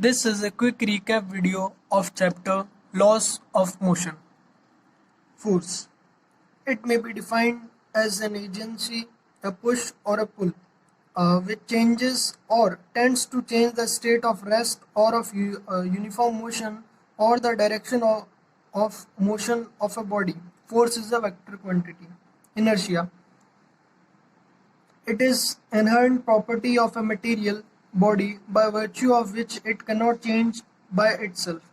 This is a quick recap video of chapter Laws of Motion. Force. It may be defined as an agency, a push or a pull, which changes or tends to change the state of rest or of uniform motion or the direction of motion of a body. Force is a vector quantity. Inertia. It is inherent property of a material body by virtue of which it cannot change by itself.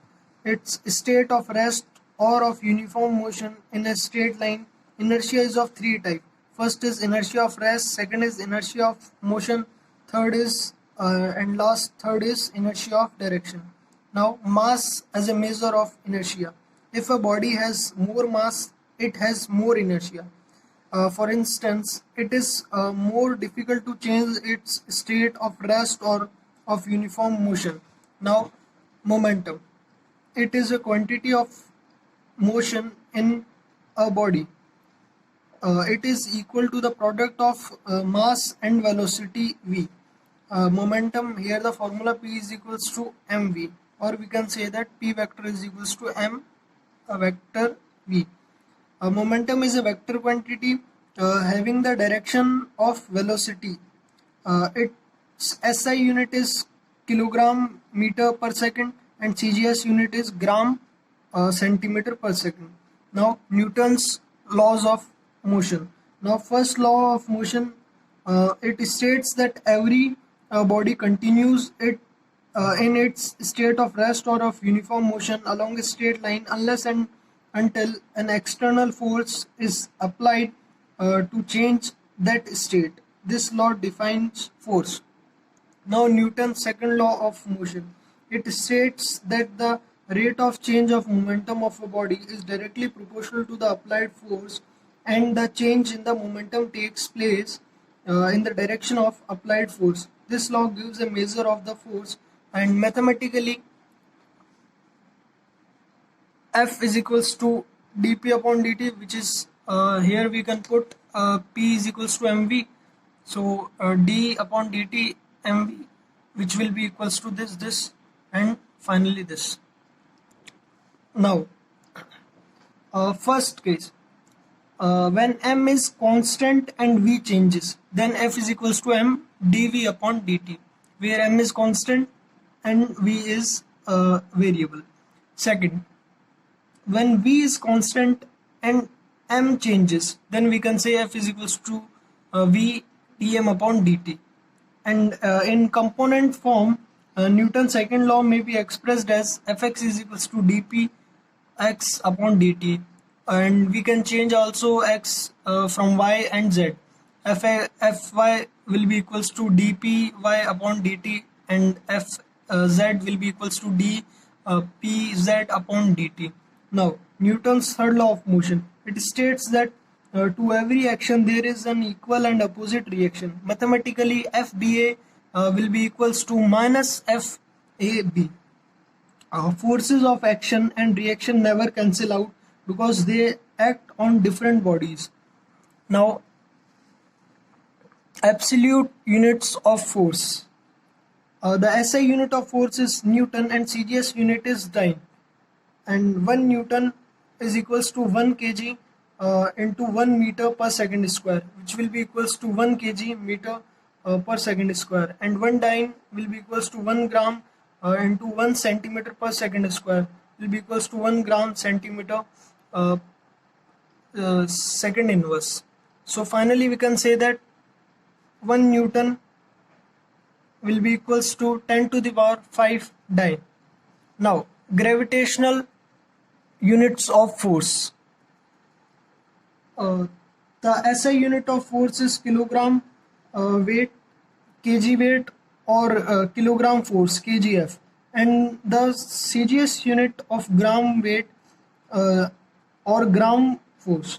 Its state of rest or of uniform motion in a straight line. Inertia is of three types. First is inertia of rest, second is inertia of motion, third is third is inertia of direction. Now, mass as a measure of inertia. If a body has more mass, it has more inertia. For instance, it is more difficult to change its state of rest or of uniform motion. Now, momentum. It is a quantity of motion in a body. It is equal to the product of mass and velocity v. Momentum, here the formula P is equals to mv, or we can say that P vector is equals to m vector v. Momentum is a vector quantity having the direction of velocity. Its SI unit is kilogram meter per second and CGS unit is gram centimeter per second. Now, Newton's laws of motion. Now, first law of motion, it states that every body continues in its state of rest or of uniform motion along a straight line unless and until an external force is applied to change that state. This law defines force. Now, Newton's second law of motion. It states that the rate of change of momentum of a body is directly proportional to the applied force, and the change in the momentum takes place in the direction of applied force. This law gives a measure of the force, and mathematically F is equals to dp upon dt, which is here we can put P is equals to mv. So d upon dt mv, which will be equals to this, and finally this. Now, first case, when m is constant and v changes, then F is equals to m dv upon dt, where m is constant and v is variable. Second, when v is constant and m changes, then we can say F is equals to v dm upon dt. And in component form, Newton's second law may be expressed as Fx is equals to dp x upon dt, and we can change also x from y and z. Fy will be equals to dp y upon dt, and Fz will be equals to dpz upon dt. Now, Newton's third law of motion. It states that to every action there is an equal and opposite reaction. Mathematically, FBA will be equals to minus FAB. Forces of action and reaction never cancel out because they act on different bodies. Now, absolute units of force. The SI unit of force is Newton and CGS unit is dyne. And 1 Newton is equals to 1 kg into 1 meter per second square, which will be equals to 1 kg meter per second square, and 1 dyne will be equals to 1 gram into 1 centimeter per second square, will be equals to 1 gram centimeter second inverse. So finally we can say that 1 Newton will be equals to 10 to the power 5 dyne. Now, gravitational units of force. The SI unit of force is kilogram weight, kg weight, or kilogram force, kgf, and the CGS unit of gram weight or gram force.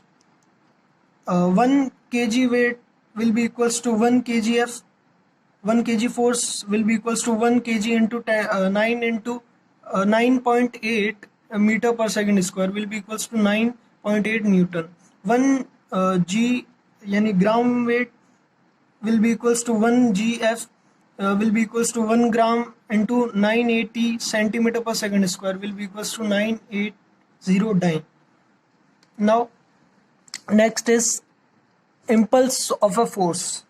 1 kg weight will be equals to 1 kgf. 1 kg force will be equals to 1 kg into 9 into 9.8 meter per second square, will be equals to 9.8 Newton. 1 g yani gram weight will be equals to 1 gf will be equals to 1 gram into 980 centimeter per second square will be equals to 980 dyne. Now next is impulse of a force.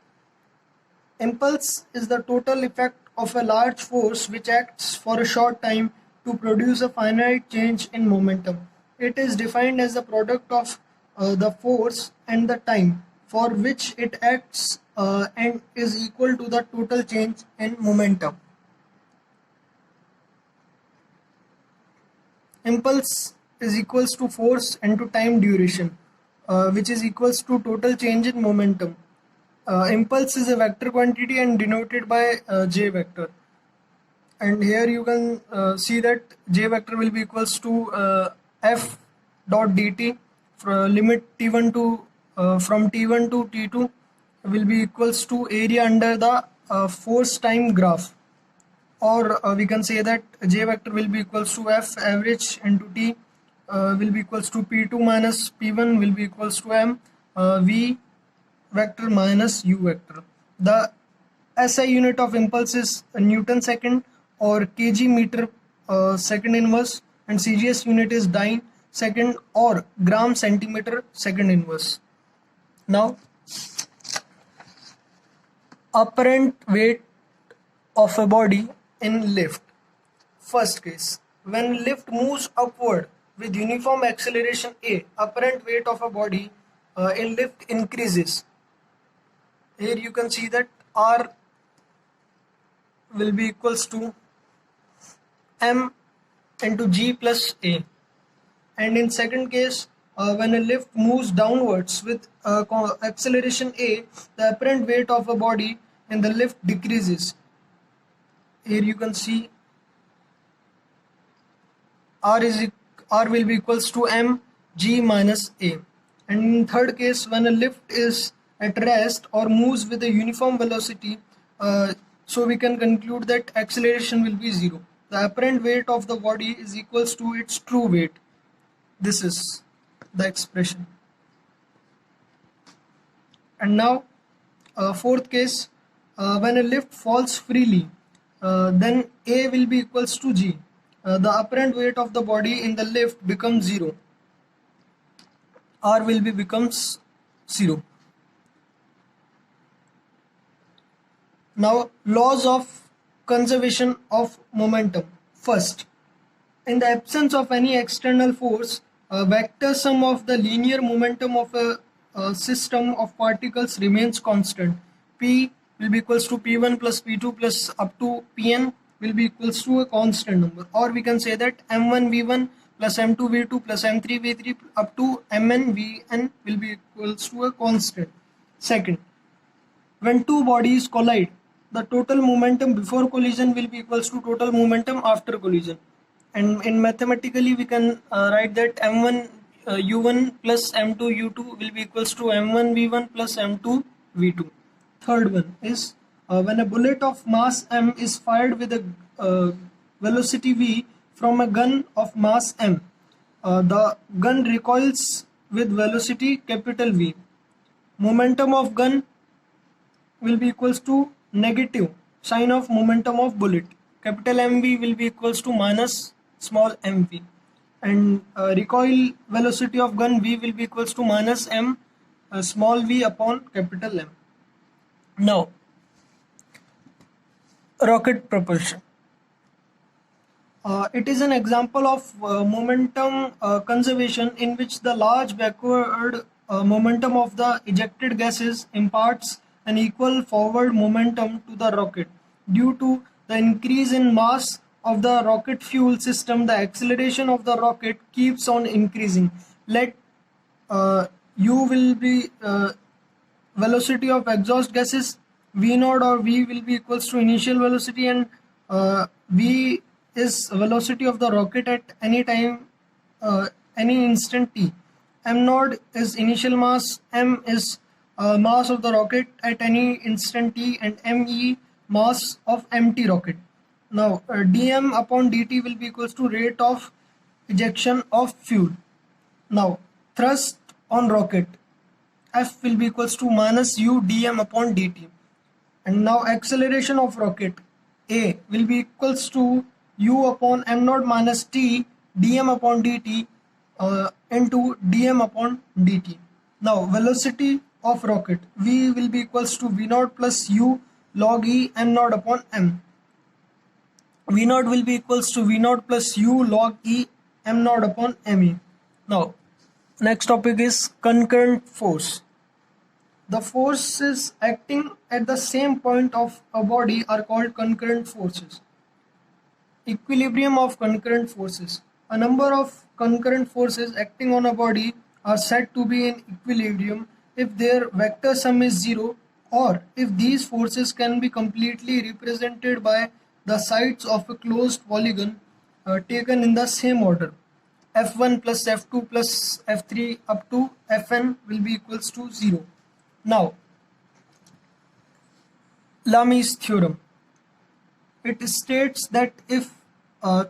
Impulse is the total effect of a large force which acts for a short time to produce a finite change in momentum. It is defined as the product of the force and the time for which it acts and is equal to the total change in momentum. Impulse is equals to force into time duration, which is equals to total change in momentum. Impulse is a vector quantity and denoted by j vector. And here you can see that j vector will be equals to f dot dt for limit t1 to from t1 to t2 will be equals to area under the force time graph, or we can say that j vector will be equals to f average into t will be equals to p2 minus p1 will be equals to m v vector minus u vector. The SI unit of impulse is Newton second or kg meter second inverse, and CGS unit is dyne second or gram centimeter second inverse. Now apparent weight of a body in lift. First case, when lift moves upward with uniform acceleration A, apparent weight of a body in lift increases. Here you can see that R will be equals to M into G plus A. And in second case, when a lift moves downwards with acceleration A, the apparent weight of a body in the lift decreases. Here you can see R will be equals to M G minus A. And in third case, when a lift is at rest or moves with a uniform velocity, so we can conclude that acceleration will be zero. The apparent weight of the body is equals to its true weight. This is the expression. And now fourth case, when a lift falls freely, then A will be equals to G. The apparent weight of the body in the lift becomes zero. R will be becomes zero. Now laws of conservation of momentum. First, in the absence of any external force, a vector sum of the linear momentum of a system of particles remains constant. P will be equals to P1 plus P2 plus up to Pn will be equals to a constant number, or we can say that M1 V1 plus M2 V2 plus M3 V3 up to Mn Vn will be equals to a constant. Second, when two bodies collide, the total momentum before collision will be equals to total momentum after collision. And in mathematically we can write that M1 U1 plus M2 U2 will be equals to M1 V1 plus M2 V2. Third one is when a bullet of mass M is fired with a velocity V from a gun of mass M, the gun recoils with velocity capital V. Momentum of gun will be equals to negative sign of momentum of bullet. Capital MV will be equals to minus small mv, and recoil velocity of gun V will be equals to minus m small v upon capital M. Now rocket propulsion. It is an example of momentum conservation in which the large backward momentum of the ejected gases imparts an equal forward momentum to the rocket. Due to the increase in mass of the rocket fuel system, the acceleration of the rocket keeps on increasing. Let u will be velocity of exhaust gases, v0 or v will be equals to initial velocity, and v is velocity of the rocket at any time, any instant t. M0 is initial mass, m is mass of the rocket at any instant t, and me mass of empty rocket. Now dm upon dt will be equals to rate of ejection of fuel. Now thrust on rocket, F will be equals to minus u dm upon dt, And now acceleration of rocket A will be equals to u upon m naught minus t dm upon dt into dm upon dt. Now velocity of rocket v will be equals to v naught plus u log e m naught upon m. V naught will be equals to V naught plus U log E M naught upon ME. Now, next topic is concurrent force. The forces acting at the same point of a body are called concurrent forces. Equilibrium of concurrent forces. A number of concurrent forces acting on a body are said to be in equilibrium if their vector sum is zero, or if these forces can be completely represented by the sides of a closed polygon taken in the same order. F1 plus F2 plus F3 up to Fn will be equals to 0. Now, Lami's theorem. It states that if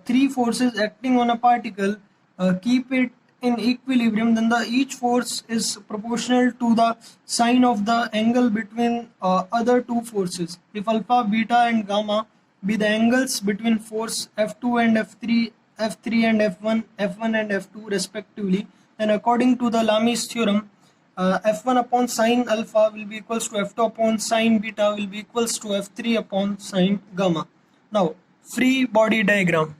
three forces acting on a particle keep it in equilibrium, then each force is proportional to the sine of the angle between other two forces. If alpha, beta and gamma be the angles between force F2 and F3, F3 and F1, F1 and F2 respectively, then according to the Lami's theorem, F1 upon sine alpha will be equals to F2 upon sine beta will be equals to F3 upon sine gamma. Now, free body diagram.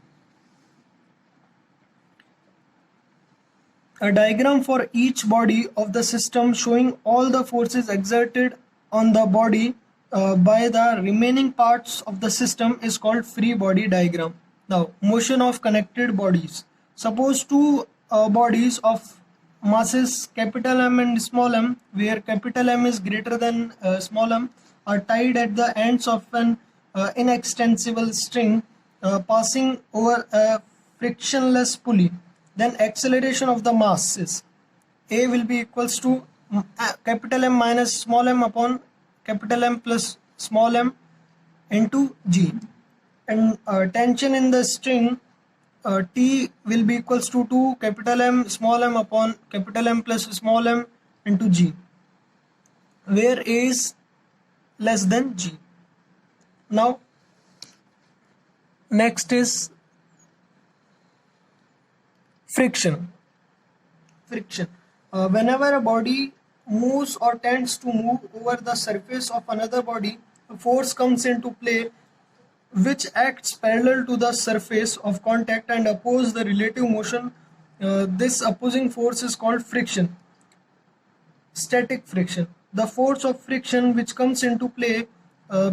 A diagram for each body of the system showing all the forces exerted on the body by the remaining parts of the system is called free body diagram. Now, motion of connected bodies. Suppose two bodies of masses capital M and small m, where capital M is greater than small m, are tied at the ends of an inextensible string passing over a frictionless pulley. Then acceleration of the mass is A will be equals to capital M minus small m upon capital M plus small m into g. And tension in the string T will be equals to 2 capital M small m upon capital M plus small m into g, where A is less than g. Now, next is friction. Whenever a body moves or tends to move over the surface of another body, a force comes into play which acts parallel to the surface of contact and oppose the relative motion. This opposing force is called friction. Static friction. The force of friction which comes into play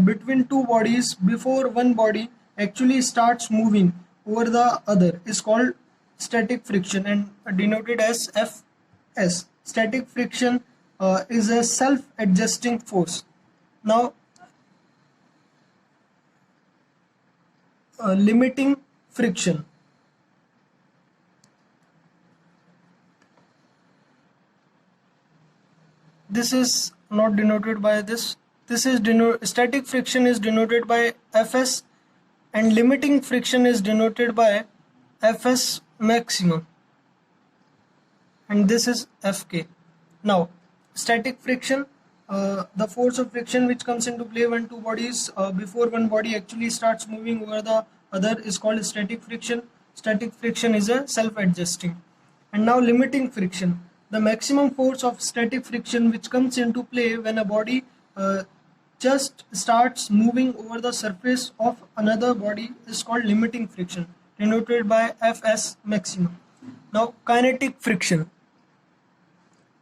between two bodies before one body actually starts moving over the other is called static friction and denoted as Fs. Static friction is a self-adjusting force. Now, limiting friction. This is not denoted by this. This is static friction is denoted by Fs, and limiting friction is denoted by Fs maximum, and this is Fk. Now, static friction, the force of friction which comes into play when two bodies before one body actually starts moving over the other is called static friction. Static friction is a self-adjusting. And now limiting friction. The maximum force of static friction which comes into play when a body just starts moving over the surface of another body is called limiting friction, denoted by Fs maximum. Now, kinetic friction.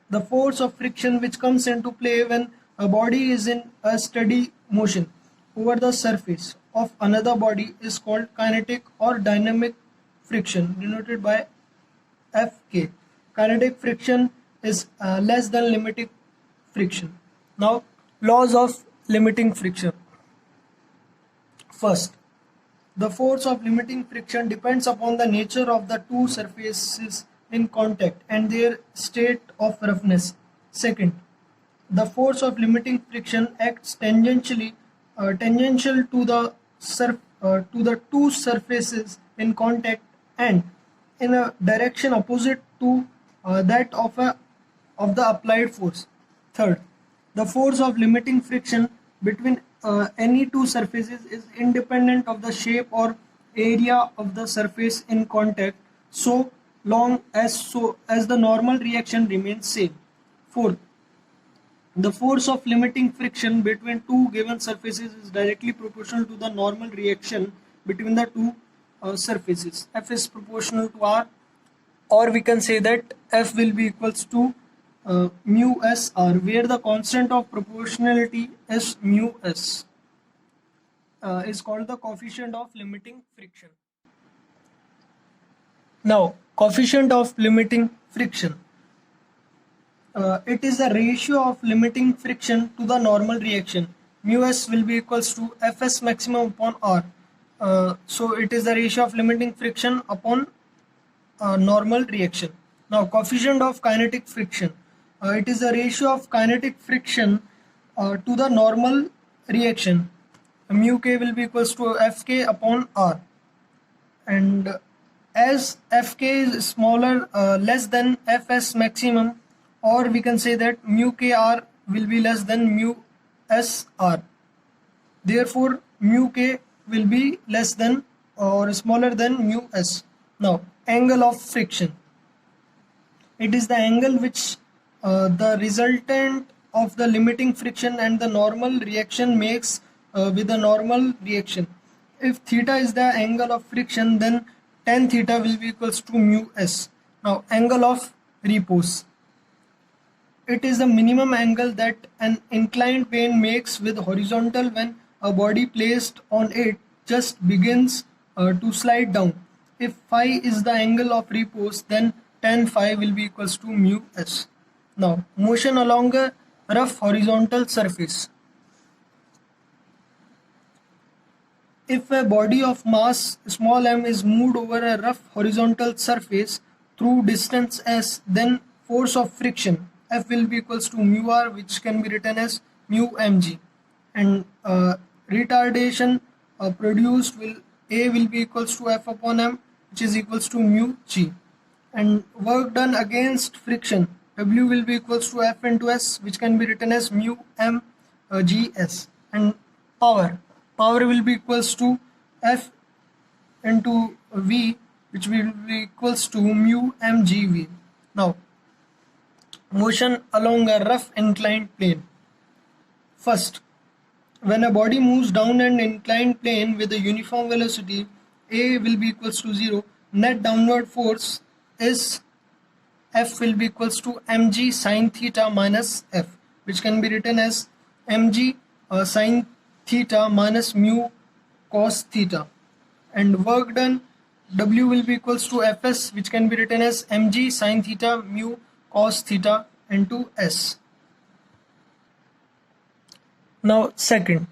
The force of friction which comes into play when a body is in a steady motion over the surface of another body is called kinetic or dynamic friction, denoted by Fk. Kinetic friction is less than limiting friction. Now, laws of limiting friction. First, the force of limiting friction depends upon the nature of the two surfaces in contact and their state of roughness. Second, the force of limiting friction acts tangential to the two surfaces in contact and in a direction opposite to that of the applied force. Third, the force of limiting friction between any two surfaces is independent of the shape or area of the surface in contact so long as the normal reaction remains same. Fourth, the force of limiting friction between two given surfaces is directly proportional to the normal reaction between the two surfaces. F is proportional to R, or we can say that F will be equals to mu s R, where the constant of proportionality is mu s, is called the coefficient of limiting friction. Now, coefficient of limiting friction. It is the ratio of limiting friction to the normal reaction. Mu s will be equals to Fs maximum upon R. So it is the ratio of limiting friction upon normal reaction. Now, coefficient of kinetic friction. It is the ratio of kinetic friction to the normal reaction. Mu k will be equals to Fk upon R. And as Fk is smaller, less than Fs maximum, or we can say that mu kr will be less than mu sr. Therefore, mu k will be less than or smaller than mu s. Now, angle of friction. It is the angle which the resultant of the limiting friction and the normal reaction makes with the normal reaction. If theta is the angle of friction, then tan theta will be equals to mu s. Now, angle of repose. It is the minimum angle that an inclined plane makes with horizontal when a body placed on it just begins to slide down. If phi is the angle of repose, then tan phi will be equals to mu s. Now, motion along a rough horizontal surface. If a body of mass small m is moved over a rough horizontal surface through distance s, then force of friction F will be equals to mu r, which can be written as mu mg, and retardation produced will A will be equals to F upon m, which is equals to mu g, and work done against friction W will be equals to F into S, which can be written as mu m g s, and power will be equals to F into V, which will be equals to mu mgv. Now, motion along a rough inclined plane. First, when a body moves down an inclined plane with a uniform velocity, A will be equals to 0. Net downward force is F will be equals to mg sine theta minus F, which can be written as mg sine theta minus mu cos theta. And work done, W will be equals to Fs, which can be written as mg sine theta mu cos theta into S. Now, second,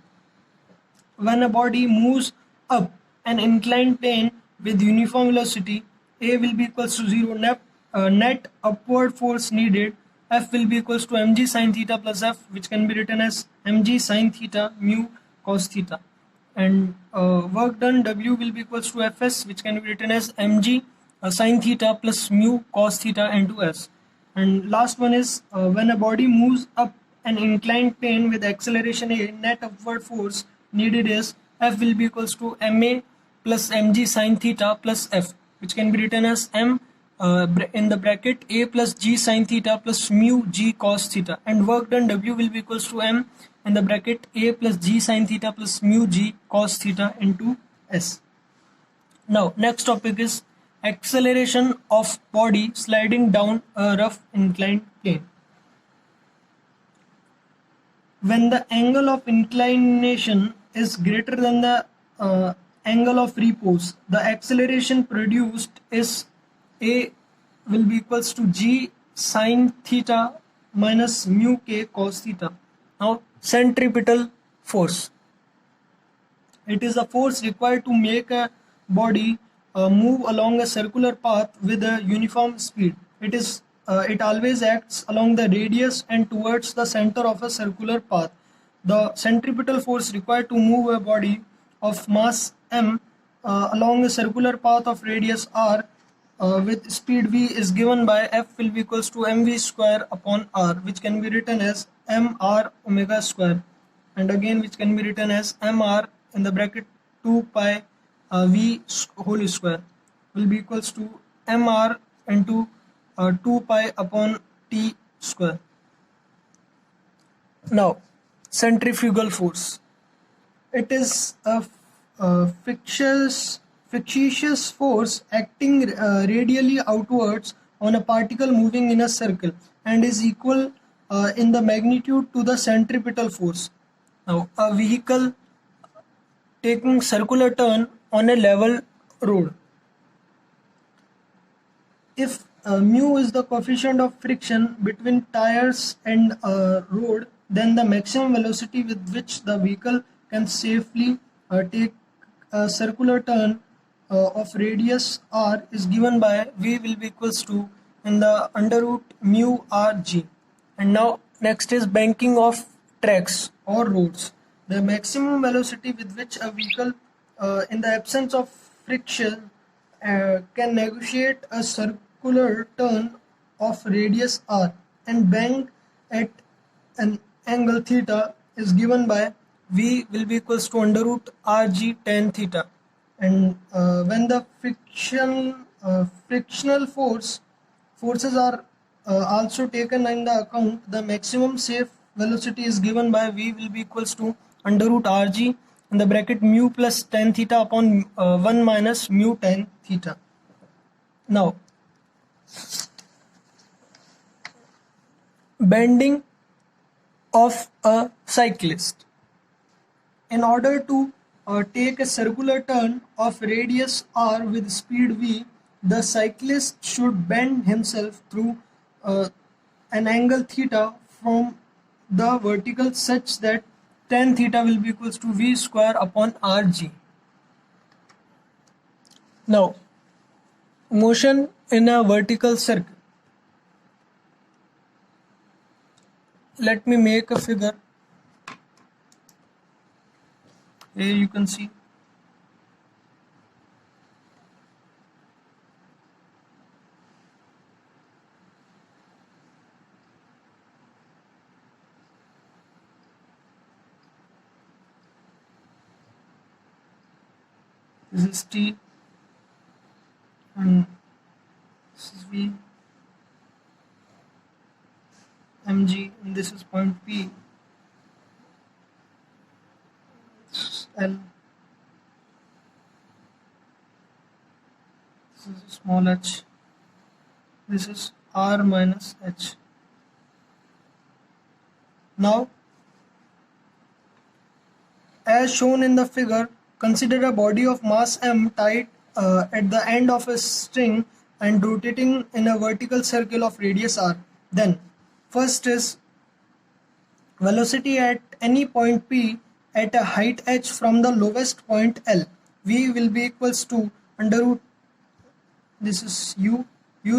when a body moves up an inclined plane with uniform velocity, A will be equals to 0. Net upward force needed, F will be equals to mg sine theta plus F, which can be written as mg sine theta mu cos theta. And work done, W will be equals to Fs, which can be written as mg sine theta plus mu cos theta into S. And last one is when a body moves up an inclined plane with acceleration A, net upward force needed is F will be equals to ma plus mg sine theta plus F, which can be written as m in the bracket A plus g sine theta plus mu g cos theta, and work done, W will be equals to m in the bracket A plus g sine theta plus mu g cos theta into S. Now, next topic is acceleration of body sliding down a rough inclined plane. When the angle of inclination is greater than the angle of repose, the acceleration produced is A will be equals to g sine theta minus mu k cos theta. Now, centripetal force. It is the force required to make a body move along a circular path with a uniform speed. It always acts along the radius and towards the center of a circular path. The centripetal force required to move a body of mass m along a circular path of radius r with speed v is given by F will be equals to mv square upon r, which can be written as mr omega square. and again which can be written as mr in the bracket 2 pi v whole square will be equals to mr into 2 pi upon t square. Now, centrifugal force. It is a fictitious force acting radially outwards on a particle moving in a circle and is equal in the magnitude to the centripetal force. Now, a vehicle taking circular turn on a level road. If mu is the coefficient of friction between tires and road, then the maximum velocity with which the vehicle can safely take a circular turn of radius r is given by v will be equals to in the under root mu rg. And now next is banking of tracks or roads. The maximum velocity with which a vehicle in the absence of friction can negotiate a circular turn of radius r and bank at an angle theta is given by v will be equals to under root rg tan theta. And when the frictional forces are also taken in the account, the maximum safe velocity is given by v will be equals to under root rg in the bracket mu plus tan theta upon 1 minus mu tan theta. Now, bending of a cyclist. In order to take a circular turn of radius r with speed v, the cyclist should bend himself through an angle theta from the vertical such that tan theta will be equals to v square upon rg. Now, motion in a vertical circle. Let me make a figure. Here you can see this is T and this is V, mg, and this is point P, this is L, this is small h, this is R minus H. Now, as shown in the figure, consider a body of mass m tied at the end of a string and rotating in a vertical circle of radius r. Then, first is velocity at any point P at a height h from the lowest point L. V will be equals to under root, this is u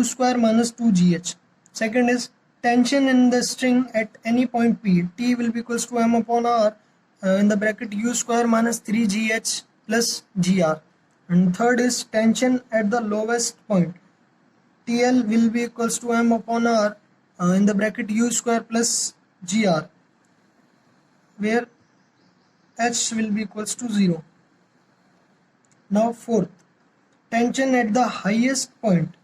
square minus 2gh. Second is tension in the string at any point P. T will be equals to m upon r in the bracket u square minus 3gh plus gr. And third is tension at the lowest point. TL will be equals to m upon r in the bracket u square plus gr, where h will be equals to 0. Now fourth, tension at the highest point,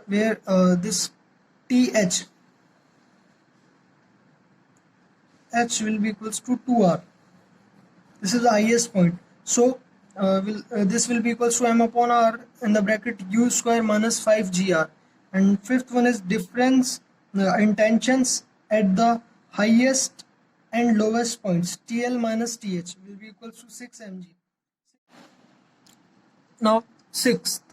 where this TH, h will be equals to 2r. This is the highest point. So this will be equals to m upon r in the bracket u square minus 5gr. And fifth one is difference in tensions at the highest and lowest points. TL minus TH will be equals to 6 mg. Now sixth,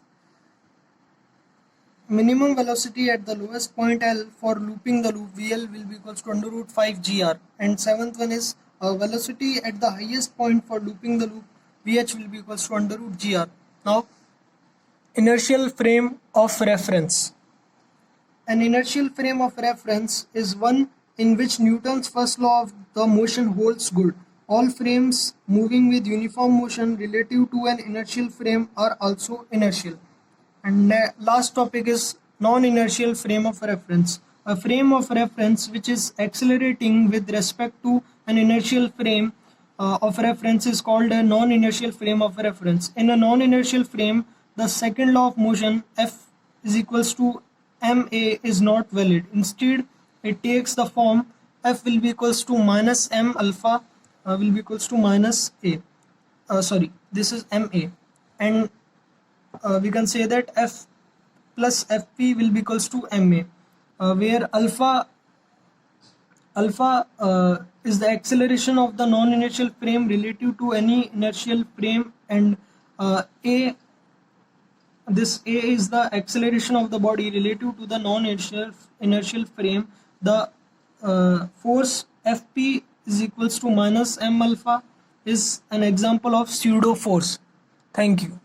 minimum velocity at the lowest point L for looping the loop VL will be equals to under root 5gr. And seventh one is velocity at the highest point for looping the loop VH will be equals to under root gr. Now, inertial frame of reference. An inertial frame of reference is one in which Newton's first law of the motion holds good. All frames moving with uniform motion relative to an inertial frame are also inertial. And last topic is non-inertial frame of reference. A frame of reference which is accelerating with respect to an inertial frame of reference is called a non-inertial frame of reference. In a non-inertial frame, the second law of motion, F is equals to ma, is not valid. Instead, it takes the form F will be equals to minus m alpha will be equals to minus a. Sorry, this is ma, and we can say that F plus Fp will be equals to ma, where alpha is the acceleration of the non-inertial frame relative to any inertial frame, and a this a is the acceleration of the body relative to the non-inertial frame. The force Fp is equals to minus m alpha is an example of pseudo force. Thank you.